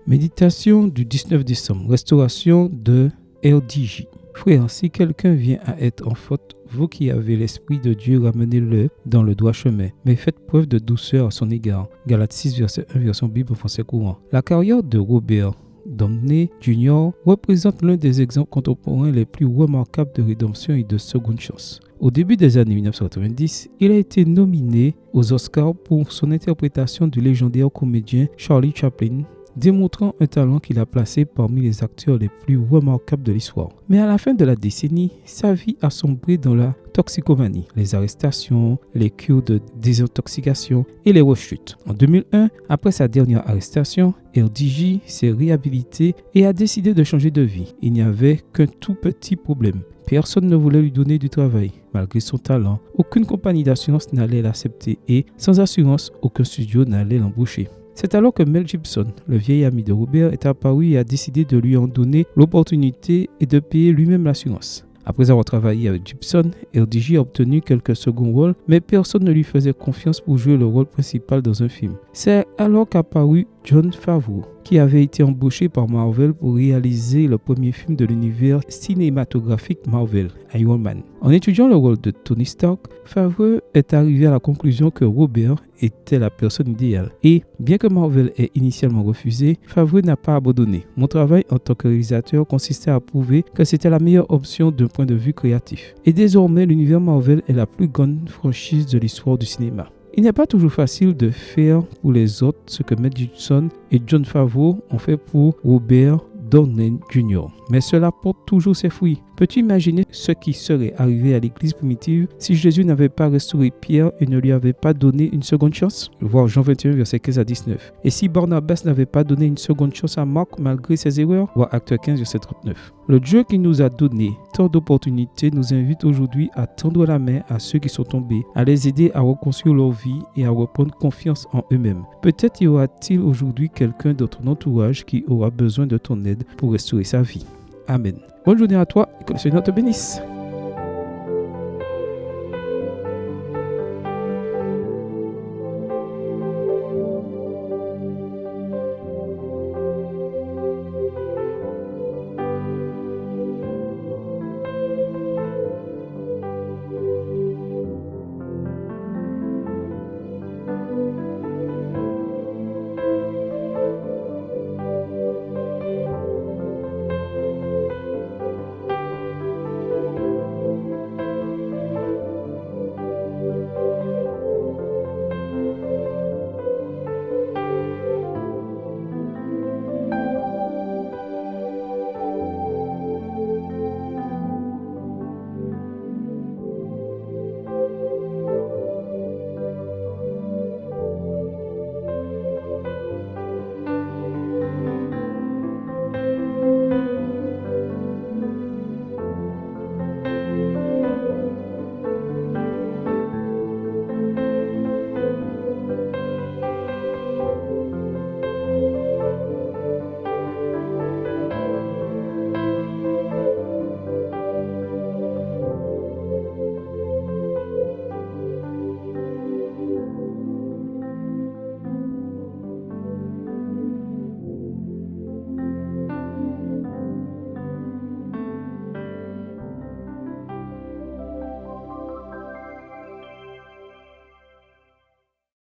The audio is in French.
Méditation du 19 décembre, restauration de RDJ. Frère, si quelqu'un vient à être en faute, vous qui avez l'Esprit de Dieu, ramenez-le dans le droit chemin, mais faites preuve de douceur à son égard. Galates 6, verset 1, version Bible français courant. La carrière de Robert Downey Jr. représente l'un des exemples contemporains les plus remarquables de rédemption et de seconde chance. Au début des années 1990, il a été nominé aux Oscars pour son interprétation du légendaire comédien Charlie Chaplin, démontrant un talent qu'il a placé parmi les acteurs les plus remarquables de l'histoire. Mais à la fin de la décennie, sa vie a sombré dans la toxicomanie, les arrestations, les cures de désintoxication et les rechutes. En 2001, après sa dernière arrestation, RDJ s'est réhabilité et a décidé de changer de vie. Il n'y avait qu'un tout petit problème. Personne ne voulait lui donner du travail. Malgré son talent, aucune compagnie d'assurance n'allait l'accepter et, sans assurance, aucun studio n'allait l'embaucher. C'est alors que Mel Gibson, le vieil ami de Robert, est apparu et a décidé de lui en donner l'opportunité et de payer lui-même l'assurance. Après avoir travaillé avec Gibson, RDJ a obtenu quelques seconds rôles, mais personne ne lui faisait confiance pour jouer le rôle principal dans un film. C'est alors qu'apparut Jon Favreau, qui avait été embauché par Marvel pour réaliser le premier film de l'univers cinématographique Marvel, Iron Man. En étudiant le rôle de Tony Stark, Favreau est arrivé à la conclusion que Robert était la personne idéale. Et bien que Marvel ait initialement refusé, Favreau n'a pas abandonné. Mon travail en tant que réalisateur consistait à prouver que c'était la meilleure option d'un point de vue créatif. Et désormais, l'univers Marvel est la plus grande franchise de l'histoire du cinéma. Il n'est pas toujours facile de faire pour les autres ce que Mel Gibson et Jon Favreau ont fait pour Robert Downey Jr. Mais cela porte toujours ses fruits. Peux-tu imaginer ce qui serait arrivé à l'église primitive si Jésus n'avait pas restauré Pierre et ne lui avait pas donné une seconde chance? Voir Jean 21, verset 15 à 19. Et si Barnabas n'avait pas donné une seconde chance à Marc malgré ses erreurs? Voir Acte 15, verset 39. Le Dieu qui nous a donné tant d'opportunités nous invite aujourd'hui à tendre la main à ceux qui sont tombés, à les aider à reconstruire leur vie et à reprendre confiance en eux-mêmes. Peut-être y aura-t-il aujourd'hui quelqu'un de ton entourage qui aura besoin de ton aide pour restaurer sa vie. Amen. Bonne journée à toi et que le Seigneur te bénisse.